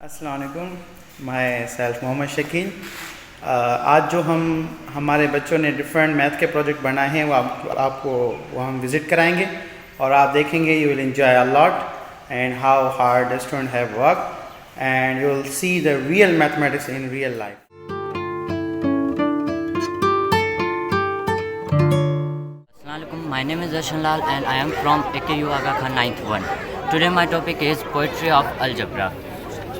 अस्सलाम वालेकुम, मैं सेल्फ मोहम्मद शकील। आज जो हमारे बच्चों ने डिफरेंट मैथ के प्रोजेक्ट बनाए हैं वो आपको वो हम विज़िट कराएंगे और आप देखेंगे you will enjoy a lot and how hard the student have work and you will see the real mathematics in real life. My name is Darshan Lal and I am from AKU Aga Khan 9th 1. Today my topic is poetry of algebra.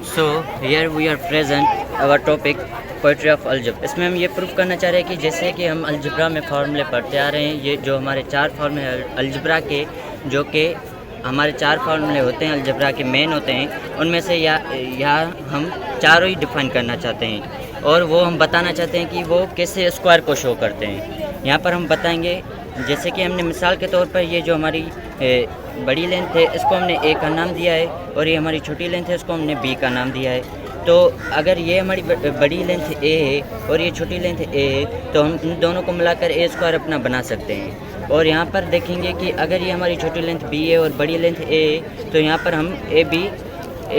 So here we are present our topic poetry of algebra. इसमें हम ये proof करना चाह रहे हैं कि जैसे कि हम अलजेब्रा में फार्मूले पढ़ते आ रहे हैं, ये जो हमारे चार फार्मूले हैं अलजेब्रा के, जो कि हमारे चार फार्मूले होते हैं अलजेब्रा के मेन होते हैं, उनमें से यहाँ हम चारों ही डिफाइन करना चाहते हैं और वो हम बताना चाहते हैं कि वो कैसे स्क्वायर को शो करते हैं। यहाँ पर हम बताएंगे जैसे कि हमने मिसाल के तौर पर ये जो हमारी बड़ी लेंथ है इसको हमने ए का नाम दिया है और ये हमारी छोटी लेंथ है इसको हमने बी का नाम दिया है। तो अगर ये हमारी बड़ी लेंथ ए है और ये छोटी लेंथ ए है तो हम इन दोनों को मिलाकर ए स्क्वायर अपना बना सकते हैं। और यहाँ पर देखेंगे कि अगर ये हमारी छोटी लेंथ बी है और बड़ी लेंथ ए है तो यहाँ पर हम ए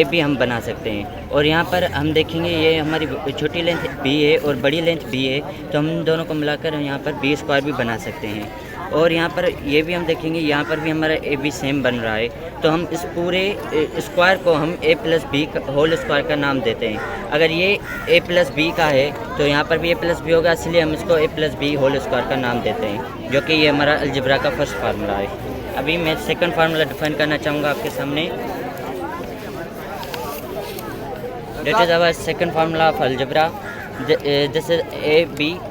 बी हम बना सकते हैं। और यहाँ पर हम देखेंगे ये हमारी छोटी लेंथ बी है और बड़ी लेंथ बी है तो हम इन दोनों को मिलाकर यहाँ पर बी स्क्वायर भी बना सकते हैं। और यहाँ पर ये भी हम देखेंगे यहाँ पर भी हमारा ए बी सेम बन रहा है तो हम इस पूरे स्क्वायर को हम ए प्लस बी होल स्क्वायर का नाम देते हैं। अगर ये ए प्लस बी का है तो यहाँ पर भी ए प्लस बी होगा, इसलिए हम इसको ए प्लस बी होल स्क्वायर का नाम देते हैं, जो कि ये हमारा अलजेब्रा का फर्स्ट फार्मूला है। अभी मैं सेकंड फार्मूला डिफाइन करना चाहूँगा आपके सामने। That is our second formula of algebra. This is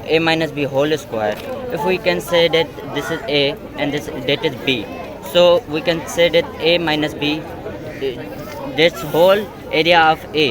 a minus b whole square. If we can say that this is a and that is b, so we can say that a minus b, that's whole area of a.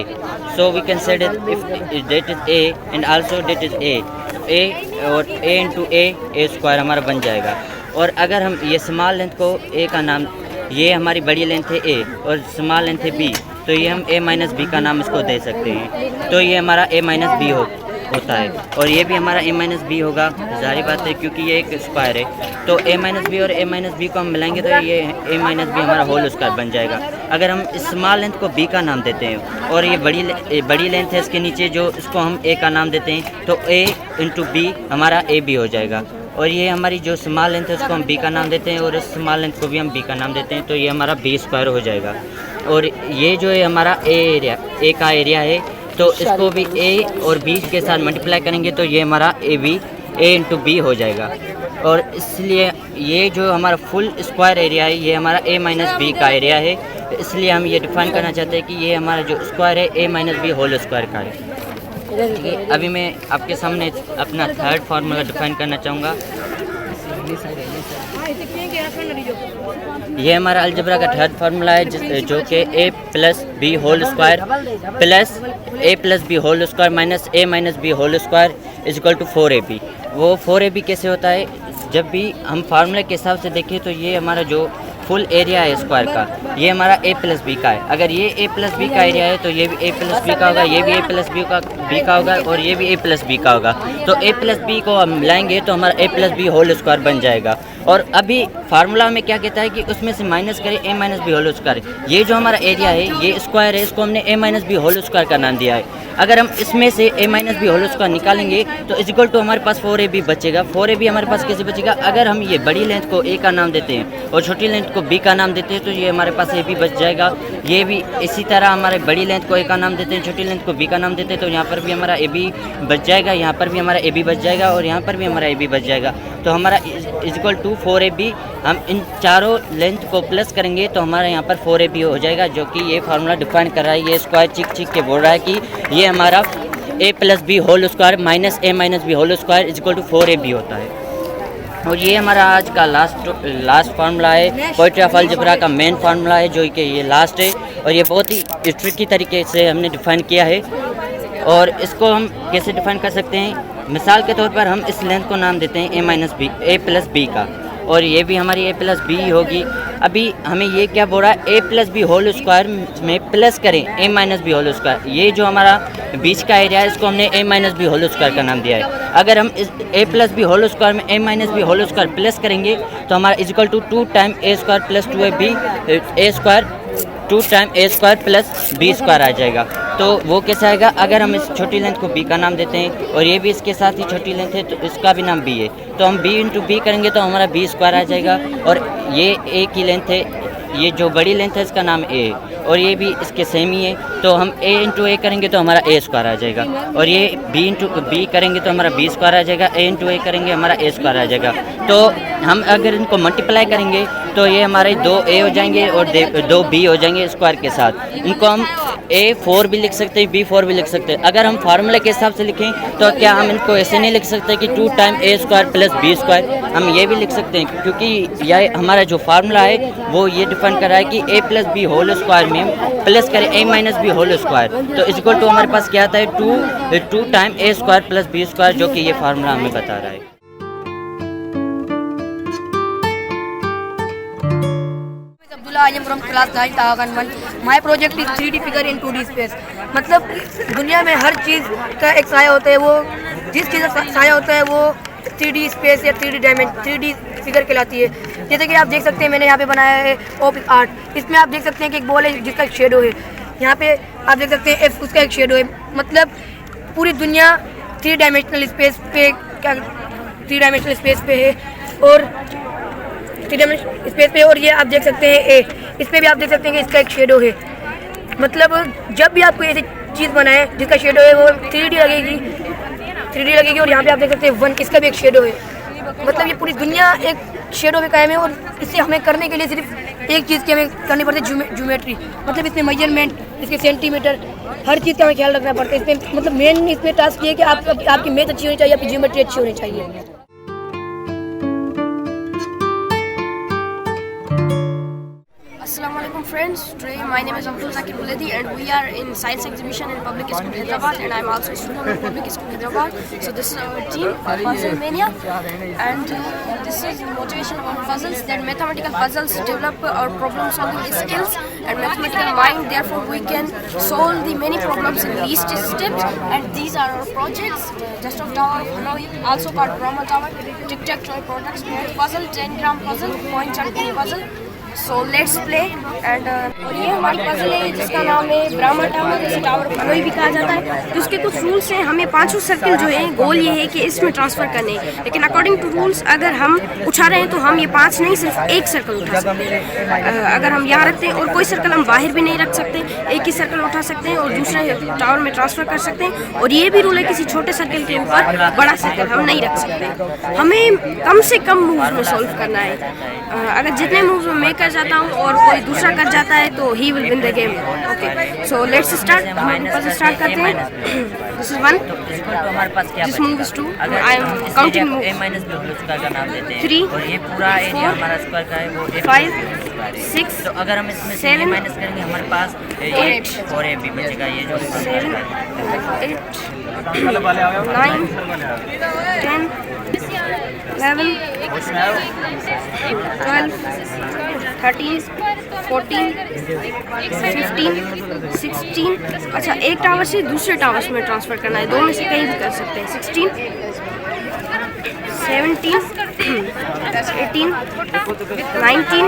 So we can say that if that is a and also that is a और a into a square हमारा बन जाएगा। और अगर हम ये small length को a का नाम, ये हमारी बड़ी लेंथ है a और स्मॉल लेंथ है b, तो ये हम a माइनस बी का नाम इसको दे सकते हैं। तो ये हमारा a माइनस बी होता है और ये भी हमारा a माइनस बी होगा, जारी बात है क्योंकि ये एक स्क्वायर है। तो a माइनस बी और a माइनस बी को हम मिलाएंगे तो ये a माइनस बी हमारा होल स्क्वायर बन जाएगा। अगर हम स्मॉल लेंथ को b का नाम देते हैं और ये बड़ी लेंथ है इसके नीचे जो इसको हम a का नाम देते हैं तो a इंटू बी हमारा a बी हो जाएगा। और ये हमारी जो स्मॉल लेंथ है उसको हम b का नाम देते हैं और इस स्मॉल लेंथ को भी हम b का नाम देते हैं तो ये हमारा b स्क्वायर हो जाएगा। और ये जो है हमारा ए का एरिया है तो इसको भी ए और बी के साथ मल्टीप्लाई करेंगे तो ये हमारा ए इंटू बी हो जाएगा। और इसलिए ये जो हमारा फुल स्क्वायर एरिया है ये हमारा ए माइनस बी का एरिया है, इसलिए हम ये डिफाइन करना चाहते हैं कि ये हमारा जो स्क्वायर है ए माइनस बी होल स्क्वायर का है। ठीक है, अभी मैं आपके सामने अपना थर्ड फार्मूला डिफाइन करना चाहूँगा। ये हमारा अलजेब्रा का थर्ड फार्मूला है जो कि a plus B whole square plus a plus B whole square minus a minus B whole square is equal to 4ab। वो 4ab कैसे होता है, जब भी हम फार्मूले के हिसाब से देखें तो ये हमारा जो फुल एरिया है स्क्वायर का ये हमारा a प्लस बी का है। अगर ये a प्लस बी का एरिया है तो ये भी a प्लस बी का होगा, ये भी a प्लस बी का होगा और ये भी a प्लस बी का होगा। तो a प्लस बी को हम मिलाएंगे तो हमारा a plus B whole square बन जाएगा। और अभी फार्मूला में क्या कहता है कि उसमें से माइनस करें a minus B whole square. ये जो हमारा एरिया है ये स्क्वायर है, इसको हमने a minus B whole square का नाम दिया है। अगर हम इसमें से a minus B whole square निकालेंगे तो इज इक्वल टू हमारे पास 4ab बचेगा। 4ab हमारे पास कैसे बचेगा, अगर हम ये बड़ी लेंथ को a का नाम देते हैं और छोटी लेंथ को b का नाम देते हैं तो ये हमारे पास a b बच जाएगा। ये भी इसी तरह हमारे बड़ी लेंथ को a का नाम देते हैं, छोटी लेंथ को b का नाम देते हैं तो यहाँ पर भी हमारा a b बच जाएगा, यहाँ पर भी हमारा a b बच जाएगा और यहाँ पर भी हमारा a b बच जाएगा। तो हमारा इज इक्वल टू 4ab, हम इन चारों लेंथ को प्लस करेंगे तो हमारा यहाँ पर 4ab हो जाएगा, जो कि ये फार्मूला डिफाइन कर रहा है। ये स्क्वायर चिक के बोल रहा है कि ये हमारा a plus B whole square minus a minus B whole square is equal to 4ab होता है। और ये हमारा आज का लास्ट फार्मूला है, पोएट्री ऑफ अलजेब्रा का मेन फार्मूला है जो कि ये लास्ट है और ये बहुत ही ट्रिकी तरीके से हमने डिफाइन किया है। और इसको हम कैसे डिफाइन कर सकते हैं, मिसाल के तौर पर हम इस लेंथ को नाम देते हैं a प्लस बी का और ये भी हमारी a प्लस बी होगी। अभी हमें ये क्या बोल रहा है, a plus B whole square में प्लस करें a minus B whole square. ये जो हमारा बीच का एरिया है इसको हमने a minus B whole square का नाम दिया है। अगर हम इस a plus B whole square में a minus B whole square plus करेंगे तो हमारा is equal to 2 time a square plus 2ab a square 2 time a square plus b square आ जाएगा। तो वो कैसे आएगा? अगर हम इस छोटी लेंथ को b का नाम देते हैं और ये भी इसके साथ ही छोटी लेंथ है तो इसका भी नाम b है, तो हम b इंटू b करेंगे तो हमारा b स्क्वायर आ जाएगा। और ये a की लेंथ है, ये जो बड़ी लेंथ है इसका नाम a है और ये भी इसके सेम ही है, तो हम a इंटू a करेंगे तो हमारा a स्क्वायर आ जाएगा। और ये b इंटू b करेंगे तो हमारा b स्क्वायर आ जाएगा, a इंटू a करेंगे हमारा a स्क्वायर आ जाएगा। तो हम अगर इनको मल्टीप्लाई करेंगे तो ये हमारे 2a हो जाएंगे और 2b हो जाएंगे स्क्वायर के साथ। इनको हम a4 भी लिख सकते हैं, b4 भी लिख सकते हैं। अगर हम फार्मूले के हिसाब से लिखें तो क्या हम इनको ऐसे नहीं लिख सकते कि 2 time a square plus b square? हम ये भी लिख सकते हैं क्योंकि यह हमारा जो फार्मूला है वो ये डिफाइन कर रहा है कि a plus B whole square में प्लस करें a minus B whole square, तो इक्वल टू हमारे पास क्या आता है 2 time a square plus b square, जो कि ये फार्मूला हमें बता रहा है। I am from class 9 Tagan 1. My project is 3D figure in 2D space. मतलब दुनिया में हर चीज़ का एक साया होता है, वो जिस चीज़ का साया होता है वो 3D स्पेस या 3D फिगर कहलाती है। जैसे कि आप देख सकते हैं मैंने यहाँ पे बनाया है ऑब्जेक्ट आर्ट। इसमें आप देख सकते हैं कि एक बॉल है जिसका एक शेडो है, यहाँ पे आप देख सकते हैं एफ उसका एक शेडो है। मतलब पूरी दुनिया 3 डायमेंशनल स्पेस पे है और स्पेस पे, और ये आप देख सकते हैं ए, इस पे भी आप देख सकते हैं कि इसका एक शेडो है। मतलब जब भी आपको ऐसी चीज़ बनाए जिसका शेडो है वो 3D लगेगी और यहाँ पे आप देख सकते हैं 1, इसका भी एक शेडो है। मतलब ये पूरी दुनिया एक शेडो में कायम है और इसे हमें करने के लिए सिर्फ एक चीज़ की हमें करनी पड़ती है, ज्योमेट्री। मतलब इसमें मेजरमेंट, इसके सेंटीमीटर, हर चीज़ का हमें ख्याल रखना पड़ता है। इसमें मतलब मेन इसमें टास्क ये है कि आपकी मैथ अच्छी होनी चाहिए, आपकी ज्योमेट्री अच्छी होनी चाहिए। Assalamualaikum friends, today my name is Abdul Zakir Buledi and we are in science exhibition in Public School Hyderabad and I'm also a student of Public School Hyderabad. So this is our team, Puzzle Mania, and this is motivation about puzzles, that mathematical puzzles develop our problem solving skills and mathematical mind, therefore we can solve the many problems in least steps. And these are our projects: Just of Tower of Hanoi, also called Brahma Tower, Tic-Tac-Toe products, puzzle, 10-gram puzzle, point and penny puzzle. So let's play and और ये हमारी puzzle है जिसका नाम है Brahma tower, जैसे tower of Hanoi भी कहा जाता है। तो उसके कुछ रूल्स हैं, हमें 5 सर्कल जो है गोल ये है कि इसमें ट्रांसफ़र करने हैं, लेकिन अकॉर्डिंग टू रूल्स अगर हम उठा रहे हैं तो हम ये 5 नहीं सिर्फ 1 सर्कल उठा सकते हैं। अगर हम यहाँ रखते हैं और कोई सर्कल हम बाहर भी नहीं रख सकते, एक ही सर्कल उठा सकते हैं और दूसरे टावर में ट्रांसफ़र कर सकते हैं। और ये भी रूल है किसी छोटे सर्कल के ऊपर बड़ा सर्कल हम नहीं रख सकते। हमें कम से कम मूव में सॉल्व करना है। अगर जितने मूव मैं कर जाता हूँ और कोई दूसरा कर जाता है तो ही will win the game. Okay, so let's start. हम स्टार्ट करते हैं। दिस इज 1, हमारे पास क्या this move is 2, I am counting move. a minus b whole square का नाम देते हैं 3 और ये पूरा एरिया हमारा स्क्वायर का है वो 5 6 तो अगर हम इसमें 7 माइनस करेंगे हमारे पास 8 और ab बचेगा। ये जो 7 8 9 10 11 12 13 14 15 16। अच्छा, एक टावर से दूसरे टावर्स में ट्रांसफ़र करना है, 2 में से कहीं भी कर सकते हैं। 16 17 18 19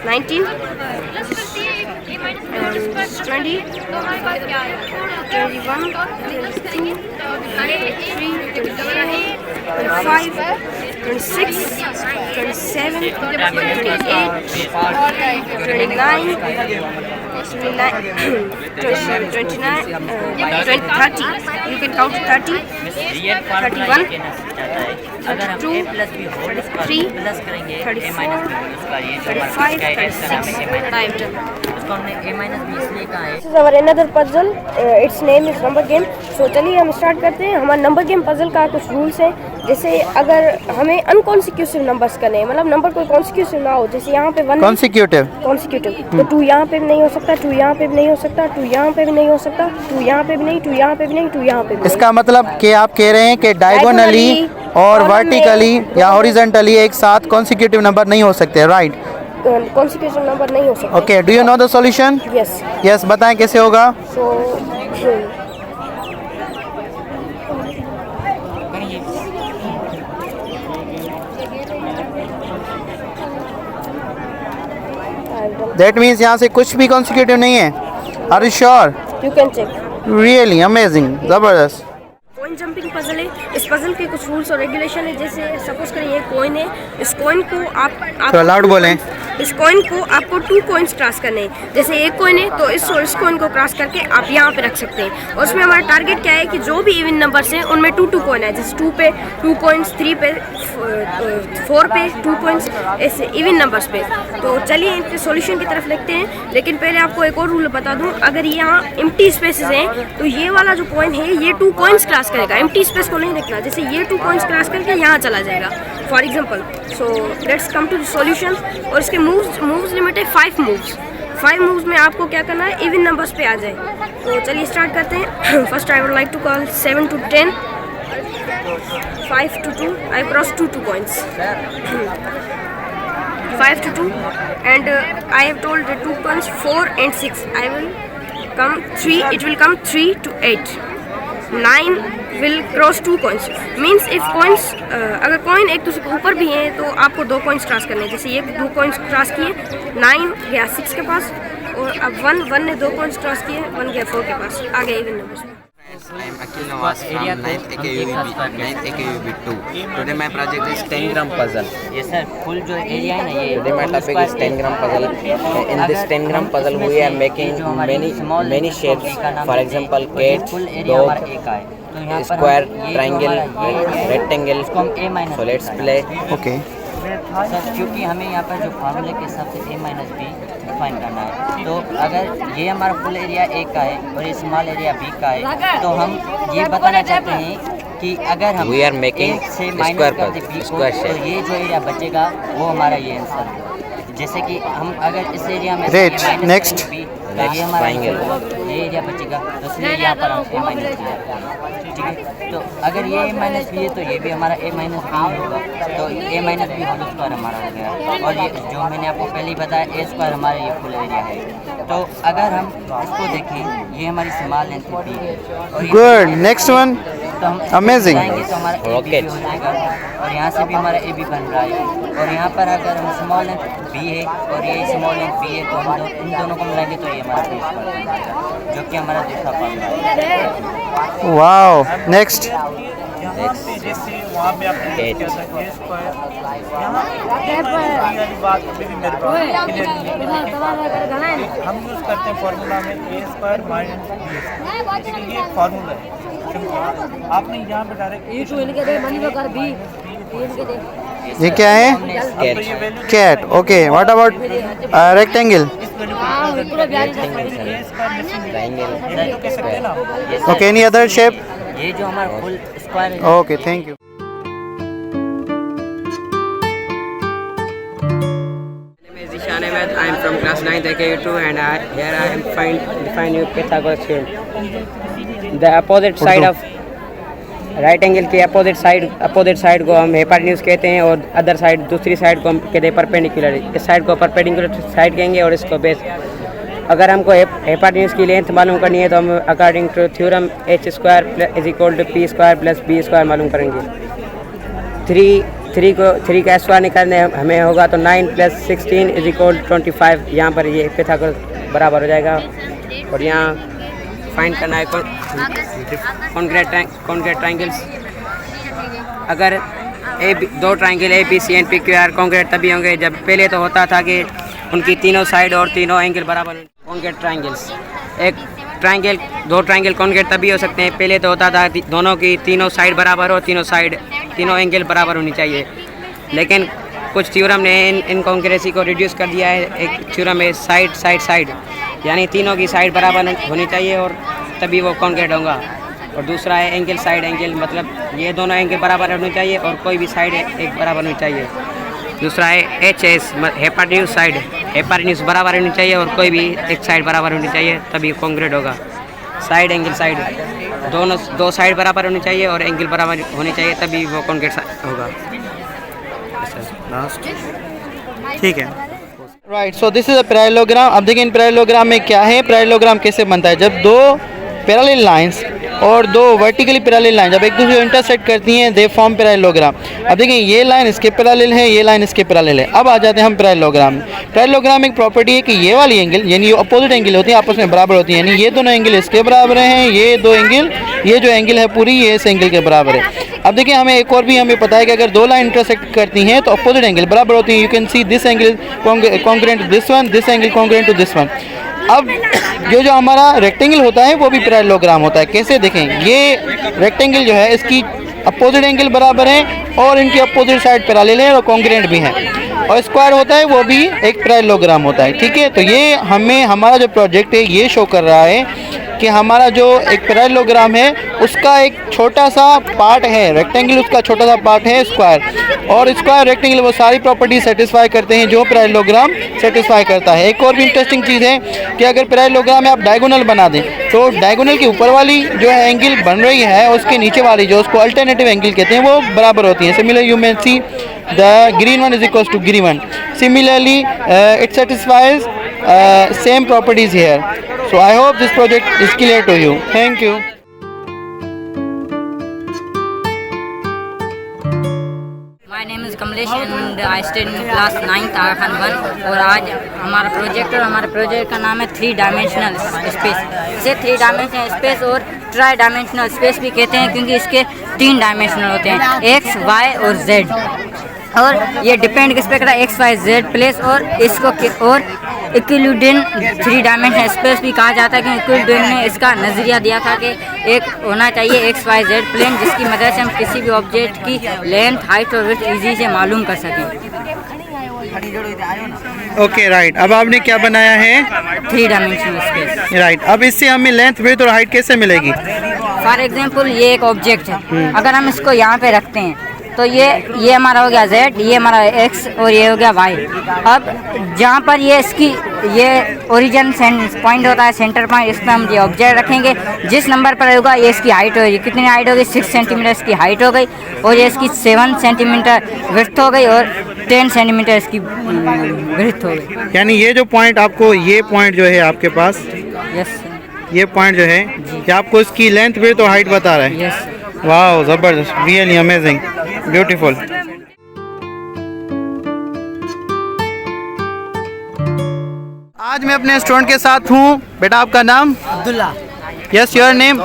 19 20 21 22 23 25 26 27 28 29 30. You can count 30, 31, 32, 33, 34, 35, 36. This is our another puzzle. Its name is number game. So चलिए हम स्टार्ट करते हैं। हमारा नंबर गेम पजल का कुछ रूल्स हैं, जैसे अगर हमें अनकॉन्सिक्यूटिव नंबर्स करने हैं, मतलब नंबर कोई कॉन्सिक्यूटिव ना हो, जैसे यहाँ पे 1 कॉन्सिक्यूटिव तो 2 यहाँ पे भी नहीं हो सकता, 2 यहाँ पे भी नहीं हो सकता, 2 यहाँ पे भी नहीं हो सकता, 2 यहाँ पे भी नहीं, 2 यहाँ पे भी नहीं, 2 यहाँ पे भी नहीं। इसका मतलब कि आप कह रहे हैं कि डायगोनली और वर्टिकली या हॉरिजॉन्टली एक साथ कॉन्सिक्यूटिव नंबर नहीं हो सकते, राइट? कॉन्सिक्यूटिव नंबर नहीं हो सकता। Okay, do you know the solution? Yes yes, बताएं कैसे होगा। दैट मीन्स यहाँ से कुछ भी कॉन्सिक्यूटिव नहीं है। Are you sure? You can check. Really amazing. जबरदस्त. कॉइन जंपिंग पजल है। इस पजल के कुछ रूल्स और रेगुलेशन है। जैसे सपोज करिए ये कॉइन है, इस कॉइन को आप तो लाउड बोलें। इस कॉइन को आपको 2 कॉइन्स क्रॉस करने हैं। जैसे एक कॉइन है तो इस और इस कॉइन को क्रॉस करके आप यहाँ पे रख सकते हैं। और उसमें हमारा टारगेट क्या है कि जो भी इवन नंबर्स हैं उनमें 2 कॉइन है। जैसे 2 पे 2 कॉइन्स, 3 पे 4 पे 2 कॉइन्स, ऐसे इवन नंबर्स पे। तो चलिए इनके सॉल्यूशन की तरफ लिखते हैं। लेकिन पहले आपको एक और रूल बता दूँ, अगर यहाँ एम्प्टी स्पेसेस हैं तो ये वाला जो कॉइन है ये 2 कॉइन्स क्रॉस करेगा, एम्प्टी स्पेस को नहीं रखना। जैसे ये 2 कॉइन्स क्रॉस करके यहाँ चला जाएगा for example. So let's come to the solution. और इसके मूव्स लिमिट है 5 मूव्स। 5 मूव्स में आपको क्या करना है, इवन नंबर्स पे आ जाए। तो चलिए स्टार्ट करते हैं। First I would like to call 7 to 10, 5 to 2, I cross 2 coins, 5 to 2, and I have told the 2 coins 4 and 6. I will come 3. It will come 3 to 8. 9 will cross 2 coins. Means if coins अगर coin एक दूसरे के ऊपर भी हैं तो आपको 2 coins cross करने हैं। जैसे ये 2 कॉइन्स क्रॉस किए, 9 गया 6 के पास, और अब 1 ने 2 कॉइन्स क्रॉस किए, 1 गया 4 के पास, आ गया even numbers. I am Akhil Nawaz from 9th AKUB 2. Today my project is 10 gram puzzle. ये सर फुल जो एरिया है ना ये Today my topic is 10 gram puzzle. In this 10 gram puzzle we are making many shapes. For example, cat, dog, square, triangle, rectangle. So let's play. Okay. Sir क्योंकि हमें यहाँ पर जो फार्मूले के हिसाब से a माइनस बी डिफाइन करना है, तो अगर ये हमारा फुल एरिया ए का है और ये स्मॉल एरिया बी का है, तो हम ये बताना चाहते हैं कि अगर हम We are making एक से माइनस square कर दे बी को, square तो shape. ये जो एरिया बचेगा वो हमारा ये आंसर है। जैसे कि हम अगर इस एरिया में Great. से minus Next. करेंगे B, तो ये हमारा triangle. ये एरिया बचेगा, तो इसलिए यहाँ पर हम a माइनस बी है। ठीक है, तो अगर ये a माइनस बी है तो ये भी हमारा a माइनस बी होगा, तो a minus B whole square हमारा हो गया। और ये जो मैंने आपको पहले ही बताया a स्क्वायर हमारा ये फुल एरिया है। तो अगर हम इसको देखें, ये हमारी स्मॉल लेंथ b है और ये Good. Next one. तो हम Amazing. जाएंगे तो हमारा AB Rocket. हो जाएगा, और यहाँ से भी हमारा ए बी बन रहा है। और यहाँ पर अगर हम स्मॉल लेंथ बी है और ये स्मॉल लेंथ बी है, तो हम इन दोनों को मिलाएंगे तो ये हमारा बी स्क्वायर बन जाएगा, जो कि हमारा दूसरा फार्मूला है। Wow. Next. जैसे वहाँ पे आपने Eight. किया था A स्क्वायर, यहाँ वाली बात अभी भी मेरे पास क्लियर नहीं है। हम यूज़ करते हैं फॉर्मूला में A square minus B square, ठीक है, ये फार्मूला है। आपने यहाँ पे डायरेक्ट ये क्या है? Cat. Okay. What about rectangle? Triangle. Okay. Any other shape? ये जो हमारा फुल स्क्वायर है, Okay. Thank you. Zishan Ahmed. I am from class 9th AKU2 and here I am define you Pythagoras theorem. The opposite side of right angle की opposite side को हम हेपार्टेन्यूज कहते हैं, और अदर साइड दूसरी side को हम कहते हैं परपेंडिकुलर। इस साइड को परपेंडिकुलर साइड कहेंगे और इसको बेस। अगर हमको हेपार्टेन्यूज की लेंथ मालूम करनी है तो हम according to theorem h square is equal to p square plus b square मालूम करेंगे। 3 का स्क्वायर निकालने हमें होगा तो 9 + 16 इज इक्वल 25। यहाँ पर ये पिथागोरस बराबर हो जाएगा। और यहाँ फाइंड करना है कॉन्क्रीट ट्राइंगल्स। अगर दो triangle A B C and P Q R concrete तभी होंगे जब पहले तो होता था कि उनकी तीनों साइड और तीनों एंगल बराबर। कॉन्क्रीट ट्राइंगल्स, दो ट्राइंगल कॉन्क्रीट तभी हो सकते हैं, पहले तो होता था दोनों की तीनों साइड बराबर हो, तीनों एंगल बराबर होनी चाहिए। लेकिन कुछ थ्योरम ने इन कॉन्क्रेसी को रिड्यूस कर दिया है। एक थ्योरम है साइड, यानी तीनों की साइड बराबर होनी चाहिए और तभी वो कॉन्क्रीट होगा। और दूसरा है एंगल साइड एंगल, मतलब ये दोनों एंगल बराबर होनी चाहिए और कोई भी साइड एक बराबर होनी चाहिए। दूसरा है HS हेपार्टेन्यूज बराबर होनी चाहिए और कोई भी एक साइड बराबर होनी चाहिए तभी कॉन्क्रीट होगा। साइड दो साइड बराबर होनी चाहिए और एंगल बराबर होनी चाहिए तभी वो कॉन्क्रीट होगा। ठीक है। Right, so this is a parallelogram. अब देखिए इन पैरेललोग्राम में क्या है, पैरेललोग्राम कैसे बनता है। जब दो पैरेलल लाइंस और दो वर्टिकली पैरेलल लाइन जब एक दूसरे को इंटरसेक्ट करती हैं दे फॉर्म पैरेललोग्राम। अब देखिए ये लाइन इसके पैरेलल है, ये लाइन इसके पैरेलल है। अब आ जाते हैं हम पैरेललोग्राम में। पैरेललोग्राम एक प्रॉपर्टी है कि ये वाली एंगल यानी अपोजिट एंगल होती है आपस में बराबर होती है, यानी ये दोनों एंगल इसके बराबर हैं, ये दो एंगल ये जो एंगल है पूरी ये इस एंगल के बराबर है। अब देखिए हमें एक और भी हमें पता है कि अगर दो लाइन इंटरसेक्ट करती हैं तो अपोजिट एंगल बराबर होती है। You can see this angle congruent to this one, this angle congruent to this one. अब जो हमारा रेक्टेंगल होता है वो भी पैरेललोग्राम होता है। कैसे देखें, ये रेक्टेंगल जो है इसकी अपोजिट एंगल बराबर है और इनकी अपोजिट साइड पैरेलल है और कॉन्ग्रुएंट भी है, और स्क्वायर होता है वो भी एक पैरेललोग्राम होता है। ठीक है, तो ये हमें हमारा जो प्रोजेक्ट है ये शो कर रहा है कि हमारा जो एक पैरेललोग्राम है उसका एक छोटा सा पार्ट है रेक्टेंगल, उसका छोटा सा पार्ट है स्क्वायर, और स्क्वायर रेक्टेंगल वो सारी प्रॉपर्टी सेटिस्फाई करते हैं जो पैरेललोग्राम सेटिस्फाई करता है। एक और भी इंटरेस्टिंग चीज़ है कि अगर पैरेललोग्राम में आप डायगोनल बना दें तो डायगोनल के ऊपर वाली जो है एंगल बन रही है उसके नीचे वाली जो उसको अल्टरनेटिव एंगल कहते हैं वो बराबर होती है। Similar you may see the green one is equals to green one. Similarly, it satisfies same properties here. So I hope this project is clear to you. Thank you. My name is Kamlesh and I study in class 9th Arkhan 1 और आज हमारा project का नाम है 3 dimensional space. इसे 3 dimensional space और try dimensional space भी कहते हैं क्योंकि इसके 3 डायमेंशनल होते हैं, एक्स, वाई और जेड। और ये डिपेंड किस पे करता है, एक्स वाई जेड प्लेस, और इसको और इक्विलिब्रियम 3 डायमेंशनल स्पेस भी कहा जाता है क्योंकि इक्विलिब्रियम ने इसका नज़रिया दिया था कि एक होना चाहिए एक्स वाई जेड प्लेन जिसकी मदद से हम किसी भी ऑब्जेक्ट की लेंथ, हाइट और विड्थ इजी से मालूम कर सकें। ओके राइट, अब आपने क्या बनाया है? 3 डायमेंशनल स्पेस। राइट, अब इससे हमें लेंथ, विड्थ और हाइट कैसे मिलेगी? फॉर एग्जांपल ये एक ऑब्जेक्ट है, अगर हम इसको यहाँ पे रखते हैं तो ये हमारा हो गया Z, ये हमारा X और ये हो गया Y। अब जहाँ पर ये इसकी ये ओरिजिन पॉइंट होता है, सेंटर पॉइंट, इस पर हम ये ऑब्जेक्ट रखेंगे। जिस नंबर पर होगा ये इसकी हाइट होगी, कितनी हाइट होगी? 6 सेंटीमीटर इसकी हाइट हो गई, और ये इसकी 7 सेंटीमीटर विड्थ हो गई और 10 सेंटीमीटर इसकी विड्थ हो गई। यानी ये जो पॉइंट आपको, ये पॉइंट जो है आपके पास, यस, ये पॉइंट जो है ये आपको इसकी लेंथ, विड्थ और हाइट बता रहा है। यस। वाह, ज़बरदस्त, रियली अमेजिंग, ब्यूटीफुल। आज मैं अपने स्टूडेंट के साथ हूँ। बेटा आपका नाम? Abdullah. Yes, your name?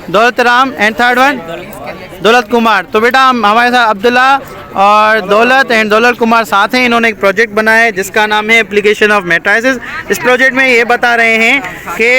Daulat Ram. And third one? दौलत कुमार। तो बेटा हमारे साथ अब्दुल्ला और दौलत एंड दौलत कुमार साथ हैं। इन्होंने एक प्रोजेक्ट बनाया है जिसका नाम है एप्लीकेशन ऑफ मैट्रिसेस। इस प्रोजेक्ट में ये बता रहे हैं कि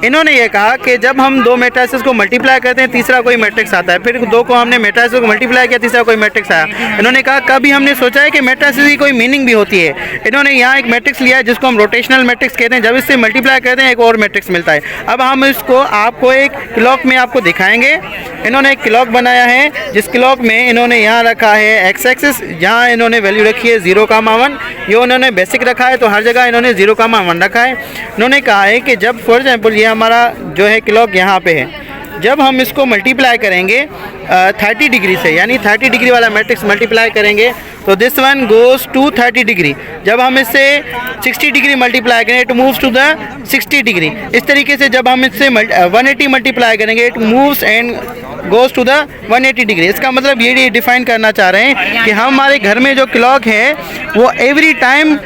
इन्होंने ये कहा कि जब हम 2 मैट्रिसेस को मल्टीप्लाई करते हैं तीसरा कोई मैट्रिक्स आता है, फिर 2 को हमने मैट्रिसेस को मल्टीप्लाई किया तीसरा कोई मैट्रिक्स आया। इन्होंने कहा कभी हमने सोचा है कि मैट्रिसेस की कोई मीनिंग भी होती है। इन्होंने यहाँ एक मैट्रिक्स लिया है जिसको हम रोटेशनल मैट्रिक्स कहते हैं, जब इससे मल्टीप्लाई करते हैं एक और मैट्रिक्स मिलता है। अब हम इसको आपको एक क्लॉक में आपको दिखाएंगे। इन्होंने एक क्लॉक बनाया है जिस क्लॉक में इन्होंने यहाँ रखा है एक्स एक्सिस, जहाँ इन्होंने वैल्यू रखी है 0,1। ये उन्होंने बेसिक रखा है तो हर जगह इन्होंने 0,1 रखा है। इन्होंने कहा है कि जब फॉर एग्जाम्पल ये हमारा जो है क्लॉक यहाँ पे है, जब हम इसको मल्टीप्लाई करेंगे 30 डिग्री से, यानी 30 डिग्री वाला मैट्रिक्स मल्टीप्लाई करेंगे तो this one goes to 30 degree. जब हम इससे 60 डिग्री मल्टीप्लाई करेंगे it moves to the 60 degree. इस तरीके से जब हम इससे 180 मल्टीप्लाई करेंगे it moves and goes to the 180 degree. इसका मतलब ये डिफाइन करना चाह रहे हैं कि हमारे घर में जो क्लॉक है वो एवरी टाइम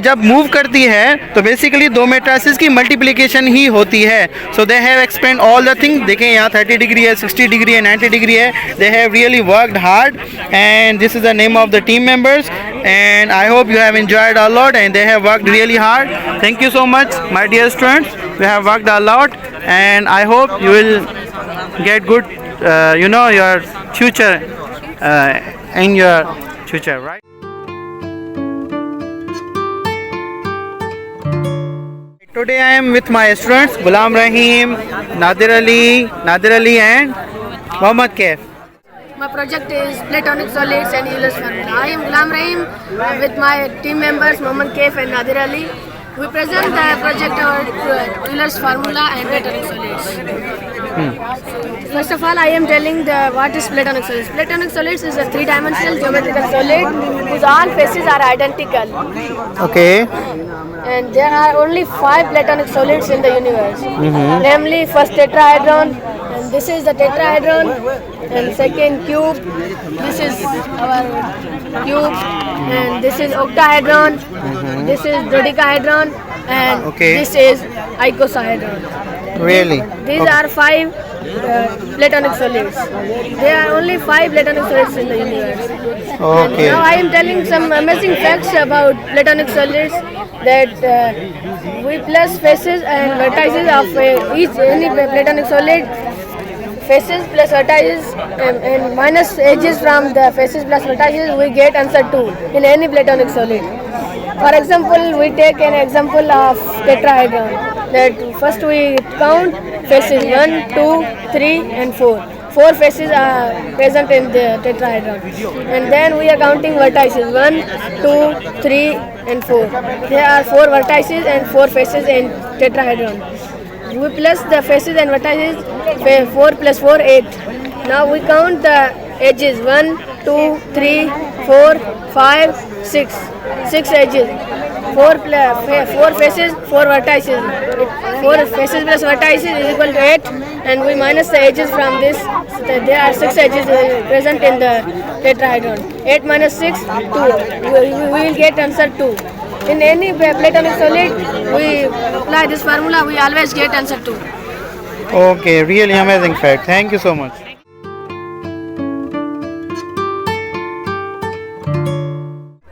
जब मूव करती है तो बेसिकली 2 मैट्रिसेस की मल्टीप्लिकेशन ही होती है। So they have explain all the thing. देखें यहाँ 30 डिग्री है, 60 डिग्री है, 90 डिग्री है। They have really worked hard and this is the name of the team members, and I hope you have enjoyed a lot and they have worked really hard. Thank you so much my dear students, you have worked a lot and I hope you will get good your future in your future, right? Today I am with my students Ghulam Rahim, Nadir Ali and Mohammad Kaif. My project is platonic solids and Euler's formula. I am Ghulam Rahim with my team members Mohammad Kaif and Nadir Ali. We present the project of Euler's formula and platonic solids. First of all, I am telling what is platonic solids. Platonic solids is a 3-dimensional geometrical solid whose all faces are identical. Okay. And there are only 5 platonic solids in the universe. Namely, first tetrahedron, and this is the tetrahedron, and second cube. This is our cube, and this is octahedron. This is dodecahedron, and this is icosahedron. Really? These are 5 platonic solids. There are only 5 platonic solids in the universe. And now I am telling some amazing facts about platonic solids, that we plus faces and vertices of each any platonic solid, faces plus vertices and minus edges from the faces plus vertices, we get answer 2 in any platonic solid. For example, we take an example of tetrahedron. That first we count faces 1, 2, 3 and 4. 4 faces are present in the tetrahedron. And then we are counting vertices 1, 2, 3 and 4. There are 4 vertices and 4 faces in tetrahedron. We plus the faces and vertices, 4 plus 4, 8. Now we count the edges 1, 2, 3, 4, 5, 6. 6 edges. 4 faces, 4 vertices. 4 faces plus vertices is equal to 8, and we minus the edges from this. There are 6 edges present in the tetrahedron. 8 minus 6, 2. We will get answer 2. In any platonic solid, we apply this formula, we always get answer 2. Okay, really amazing fact. Thank you so much.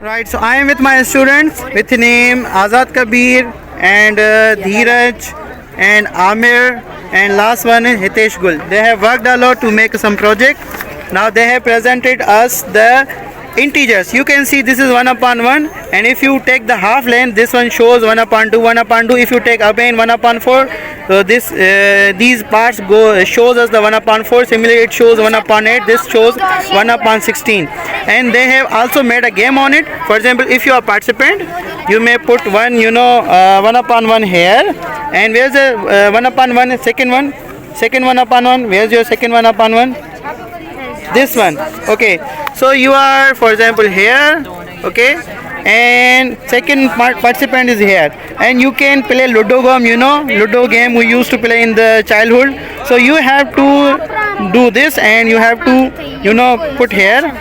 Right, so I am with my students with name Azad Kabir and Dheeraj and Amir, and last one is Hitesh Gul. They have worked a lot to make some project. Now they have presented us the integers. You can see this is 1 upon 1, and if you take the half length, this one shows 1 upon 2, 1 upon 2. If you take again 1 upon 4, so this these parts shows us the 1 upon 4. Similarly, it shows 1 upon 8. This shows 1 upon 16. And they have also made a game on it. For example, if you are a participant, you may put 1 upon 1 here. And where's the 1 upon 1? Second 1 upon 1. Where's your second 1 upon 1? This one. Okay, so you are, for example, here. Okay, and second participant is here, and you can play Ludo game. Ludo game we used to play in the childhood. So you have to do this, and you have to put here.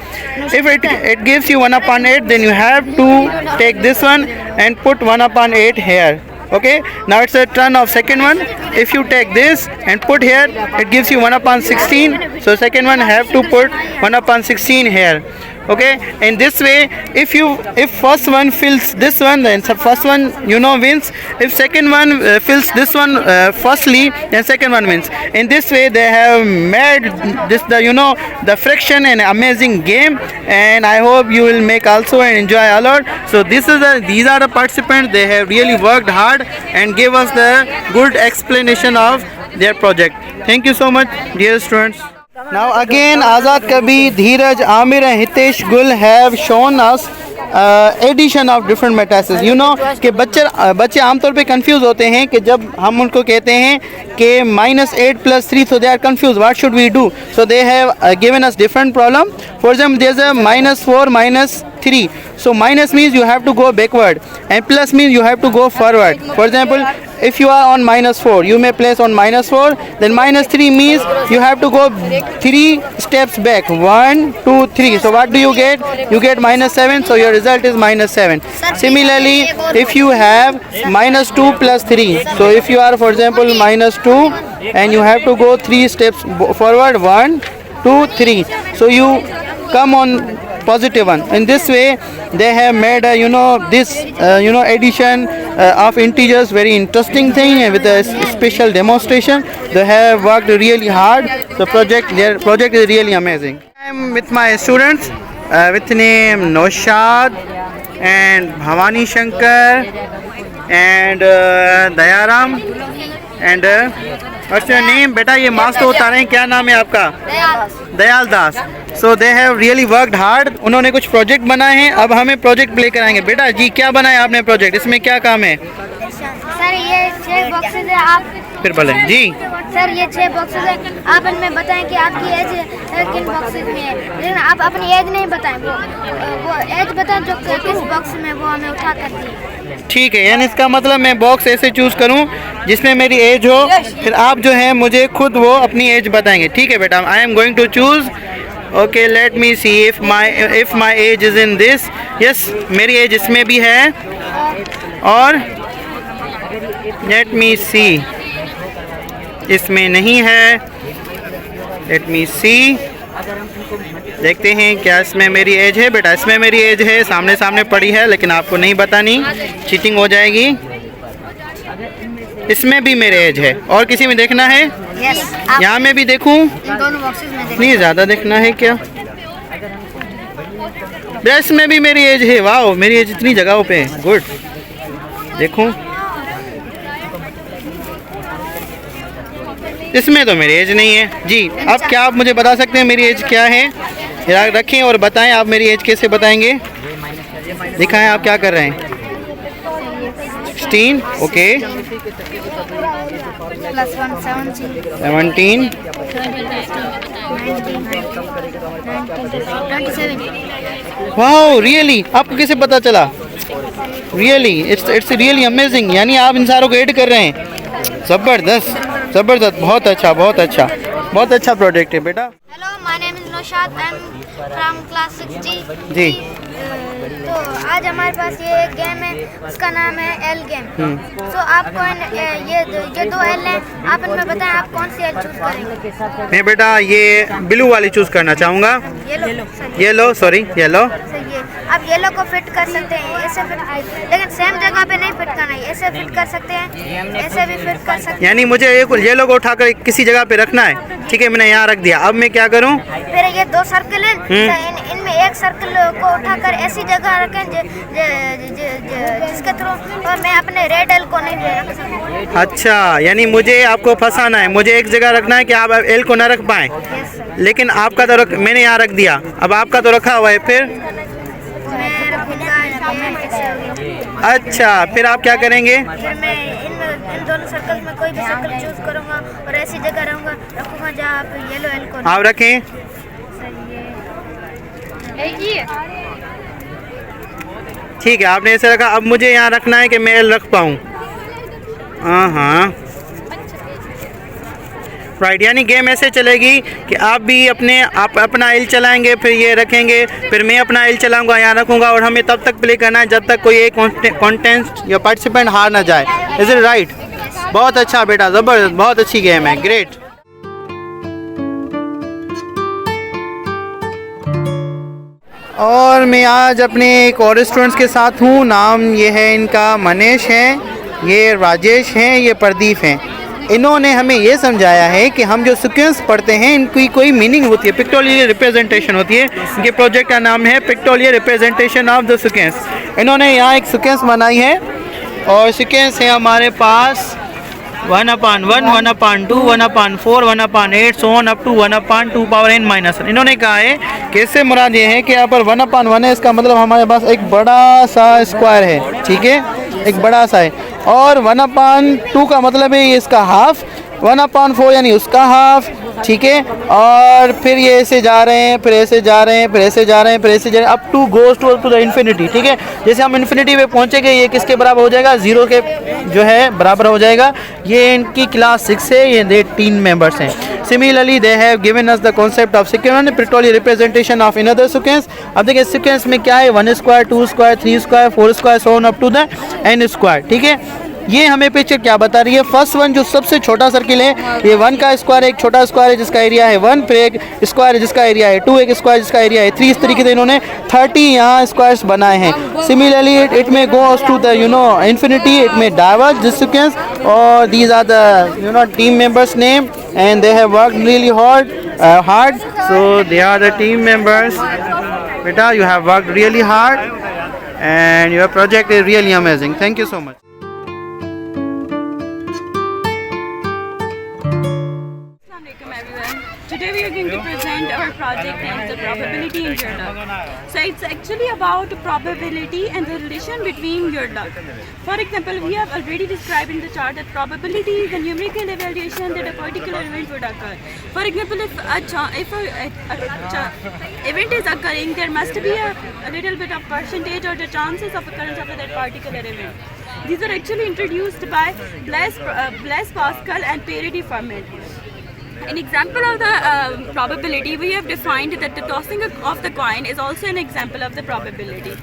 If it gives you 1 upon 8, then you have to take this one and put 1 upon 8 here. Okay, now it's a turn of second one. If you take this and put here, it gives you 1 upon 16. So second one have to put 1 upon 16 here. Okay, in this way, if first one fills this one, then first one wins. If second one fills this one firstly, then second one wins. In this way, they have made this the friction and amazing game, and I hope you will make also and enjoy a lot. So these are the participants. They have really worked hard and gave us the good explanation of their project. Thank you so much, dear students. Now again, Azad Kabir, Dheeraj, Amir and Hitesh Gul have shown us addition of different matrices. कि बच्चे आमतौर पे confuse होते हैं कि जब हम उनको कहते हैं कि -8 + 3, so they are confused what should we do. So they have given us different problem. For example, there's a -4 - 3. So minus means you have to go backward, and plus means you have to go forward. For example, if you are on -4, you may place on -4. Then -3 means you have to go 3 steps back. 1, 2, 3. So what do you get? You get -7. So your result is -7. Similarly, if you have -2 + 3. So if you are, for example, -2, and you have to go 3 steps forward. 1, 2, 3. So you come on positive one. In this way, they have made this addition of integers very interesting thing, and with a special demonstration. They have worked really hard. Their project is really amazing. I am with my students with name Noshad and Bhavani Shankar and Dayaram and what's your name? बेटा ये marks तो उतारे हैं, क्या नाम है आपका? दयाल दास. So they have really worked hard. उन्होंने कुछ प्रोजेक्ट बनाए हैं. अब हमें प्रोजेक्ट प्ले कराएंगे. बेटा जी क्या बनाया आपने प्रोजेक्ट? इसमें क्या काम है? सर ये 6 बॉक्सेस है. आप फिर बोले जी. सर ये 6 बॉक्सेस हैं, आप इनमें बताएं कि आपकी एज किन बॉक्सेस में है, लेकिन आप अपनी एज नहीं बताएं, वो एज बताएं जो किस बॉक्स में वो हमें उठा कर दी। ठीक है, यानी इसका मतलब मैं बॉक्स ऐसे चूज़ करूं जिसमें मेरी एज हो, फिर आप जो है मुझे खुद वो अपनी एज बताएंगे। ठीक है बेटा, I am going to choose. Okay, let me see if my age is in this. Yes, मेरी एज इसमें भी है, और लेट मी सी इसमें नहीं है। लेट मी सी, देखते हैं क्या इसमें मेरी एज है। बेटा इसमें मेरी एज है, सामने सामने पड़ी है, लेकिन आपको नहीं बतानी, चीटिंग हो जाएगी। इसमें भी मेरी एज है, और किसी में देखना है? यहाँ में भी देखूं? इन दोनों बॉक्सेस में नहीं, ज़्यादा देखना है क्या? ड्रेस में भी मेरी एज है। वाह, मेरी एज इतनी जगहों पे है। गुड, देखूं? इसमें तो मेरी एज नहीं है जी। अब क्या आप मुझे बता सकते हैं मेरी एज क्या है? रखें और बताएं। आप मेरी एज कैसे बताएंगे? दिखाएं आप क्या कर रहे हैं। 16, ओके। +1 17 27। Wow, really? आपको कैसे पता चला? Really, it's really amazing. यानी आप इन सारों को ऐड कर रहे हैं। ज़बरदस्त, ज़बरदस्त, बहुत अच्छा, बहुत अच्छा, बहुत अच्छा प्रोजेक्ट है बेटा। Hello, my name is Naushad, I am from class 6 जी। तो आज हमारे पास ये एक गेम है, उसका नाम है एल गेम। सो आपको ये 2 एल हैं, आप इनमें बताएं आप कौन सी एल चूज करेंगे। मैं बेटा ये ब्लू वाली चूज़ करना चाहूँगा। Yellow, sorry, yellow. ये आप येलो को फिट कर सकते हैं, ऐसे फिट, लेकिन सेम जगह पे नहीं फिट करना है, ऐसे फिट कर सकते हैं, ऐसे भी फिट कर सकते हैं। यानी मुझे एक येलो को उठाकर किसी जगह पे रखना है। ठीक है, मैंने यहाँ रख दिया। अब मैं क्या करूँ? फिर ये 2 सर्कल हैं, इनमें एक सर्कल को उठाकर ऐसी जगह रखें जिसके थ्रू और मैं अपने रेड एल को नहीं रख सकूं। अच्छा, यानी मुझे आपको फंसाना है, मुझे एक जगह रखना है कि आप एल को ना रख पाएँ। लेकिन आपका तो मैंने यहाँ रख दिया, अब आपका तो रखा हुआ है। फिर मैं रखूंगा ऐसे। अच्छा, फिर आप क्या करेंगे? फिर मैं इन दोनों सर्कल में कोई भी सर्कल चूज करूंगा और ऐसी जगह रखूंगा जहाँ आप येलो एल को आप रखें। ठीक है, आपने ऐसे रखा। अब मुझे यहाँ रखना है कि मैं एल रख पाऊँ। हाँ, राइट। यानी गेम ऐसे चलेगी कि आप भी अपना एल चलाएंगे, फिर ये रखेंगे, फिर मैं अपना एल चलाऊंगा, यहाँ रखूंगा, और हमें तब तक प्ले करना है जब तक कोई एक कॉन्टेस्ट या पार्टिसिपेंट हार ना जाए। Is it right? बहुत अच्छा बेटा, ज़बरदस्त, बहुत अच्छी गेम है। ग्रेट। और मैं आज अपने एक और स्टूडेंट्स के साथ हूँ। नाम ये है इनका मनीष है, ये राजेश हैं, ये प्रदीप हैं। इन्होंने हमें ये समझाया है कि हम जो सीक्वेंस पढ़ते हैं इनकी कोई मीनिंग होती है, पिक्टोरियल रिप्रेजेंटेशन होती है। इनके प्रोजेक्ट का नाम है pictorial representation of the sequence. इन्होंने यहाँ एक सीक्वेंस बनाई है, और सीक्वेंस है हमारे पास 1/1, 1/2, 1/4, 1/8, so on up to 1/2 power n minus 1। इन्होंने कहा है कि इससे मुराद ये है कि यहाँ पर 1/1 है, इसका मतलब हमारे पास एक बड़ा सा स्क्वायर है। ठीक है, एक बड़ा सा है। और 1/2 का मतलब है ये इसका हाफ, 1/4 यानी उसका हाफ। ठीक है, और फिर ये ऐसे जा रहे हैं, फिर ऐसे जा रहे हैं, फिर ऐसे जा रहे हैं, फिर ऐसे जा रहे हैं, up to goes to the infinity. ठीक है, जैसे हम इन्फिनिटी पे पहुंचेंगे ये किसके बराबर हो जाएगा? 0 के जो है बराबर हो जाएगा। ये इनकी क्लास 6 है, ये दे 3 मेंबर्स हैं। Similarly they have given us the concept of sequence, pictorial representation of another sequence. अब देखिए सीक्वेंस में क्या है, 1 square, 2 square, 3 square, 4 square, so on up to the n square. ठीक है, ये हमें पिक्चर क्या बता रही है? फर्स्ट वन जो सबसे छोटा सर्किल है, ये 1 का स्क्वायर, एक छोटा स्क्वायर है जिसका एरिया है 1, फिर एक स्क्वायर है जिसका एरिया है 2, एक स्क्वायर जिसका एरिया है 3। इस तरीके से इन्होंने 30 यहाँ स्क्वायर्स बनाए हैं। Similarly it may goes to the infinity, it may diverge this sequence, और these are the team members name and they have worked really hard, so they are the team members. बेटा, you have worked really hard and your project is really amazing. Thank you so much. Today we are going to present our project named the probability in your luck. So it's actually about probability and the relation between your luck. For example, we have already described in the chart that probability is the numerical evaluation condition that a particular event would occur. For example, if a event is occurring, there must be a little bit of percentage or the chances of occurrence of that particular event. These are actually introduced by Blaise Pascal and Pierre-de-Fermat. An example of the probability, we have defined that the tossing of the coin is also an example of the probability.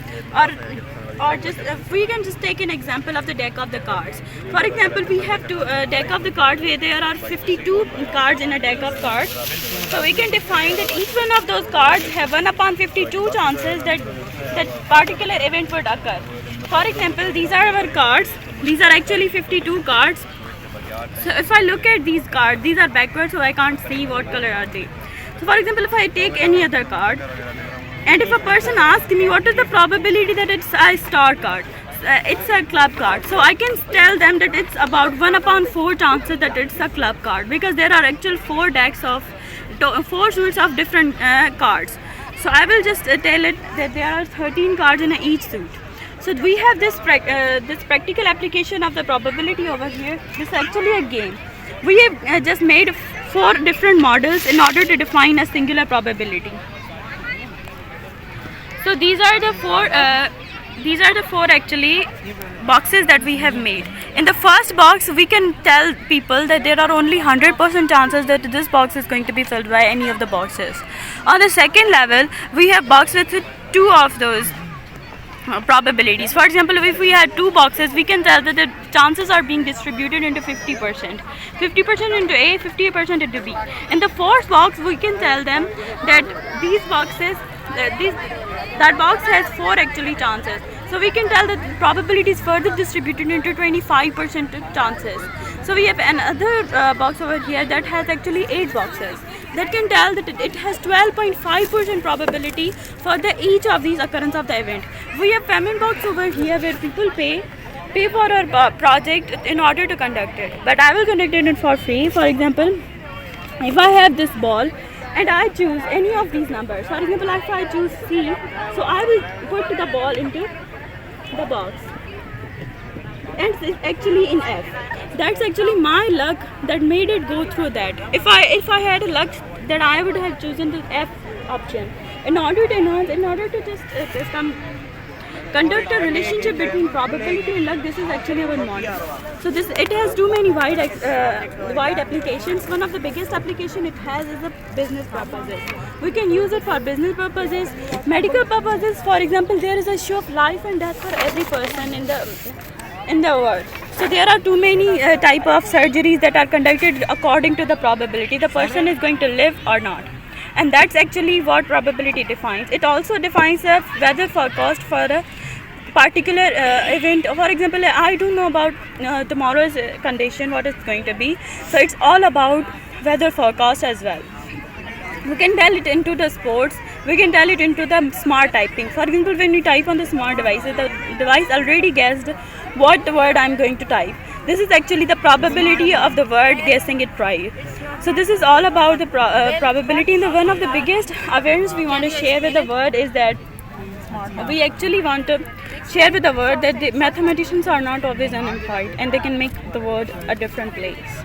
Or just we can just take an example of the deck of the cards. For example, we have a deck of the cards where there are 52 cards in a deck of cards. So we can define that each one of those cards have 1 upon 52 chances that that particular event would occur. For example, these are our cards. These are actually 52 cards. So if I look at these cards, these are backwards, so I can't see what color are they. So for example, if I take any other card, and if a person asks me what is the probability that it's a star card, it's a club card, so I can tell them that it's about 1 upon 4 chances that it's a club card, because there are actual 4 decks of 4 suits of different cards. So I will just tell it that there are 13 cards in each suit. So we have this practical application of the probability over here. This is actually a game. We have just made 4 different models in order to define a singular probability. So these are the 4 actually boxes that we have made. In the first box, we can tell people that there are only 100% chances that this box is going to be filled by any of the boxes. On the second level, we have boxes with 2 of those probabilities. For example, if we had 2 boxes, we can tell that the chances are being distributed into 50%. 50% into A, 50% into B. In the fourth box, we can tell them that these boxes, that box has 4 actually chances. So we can tell that the probability is further distributed into 25% chances. So we have another box over here that has actually 8 boxes. That can tell that it has 12.5% probability for each of these occurrence of the event. We have payment box over here where people pay for our project in order to conduct it. But I will conduct it for free. For example, if I have this ball and I choose any of these numbers, for example, if I choose C, so I will put the ball into the box. And it's actually in F. That's actually my luck that made it go through that. If I had a luck that I would have chosen the F option. In order to just conduct a relationship between probability and luck, this is actually our model. So it has too many wide applications. One of the biggest application it has is the business purposes. We can use it for business purposes, medical purposes. For example, there is a issue of life and death for every person in the world. So there are too many type of surgeries that are conducted according to the probability the person is going to live or not. And that's actually what probability defines. It also defines a weather forecast for a particular event. For example, I don't know about tomorrow's condition, what it's going to be. So it's all about weather forecast as well. We can tell it into the sports. We can tell it into the smart typing. For example, when we type on the smart devices, the device already guessed what the word I'm going to type. This is actually the probability of the word guessing it prior. So this is all about the probability. And one of the biggest awareness we want to share with the world is that we actually want to share with the world that the mathematicians are not always unemployed and they can make the world a different place.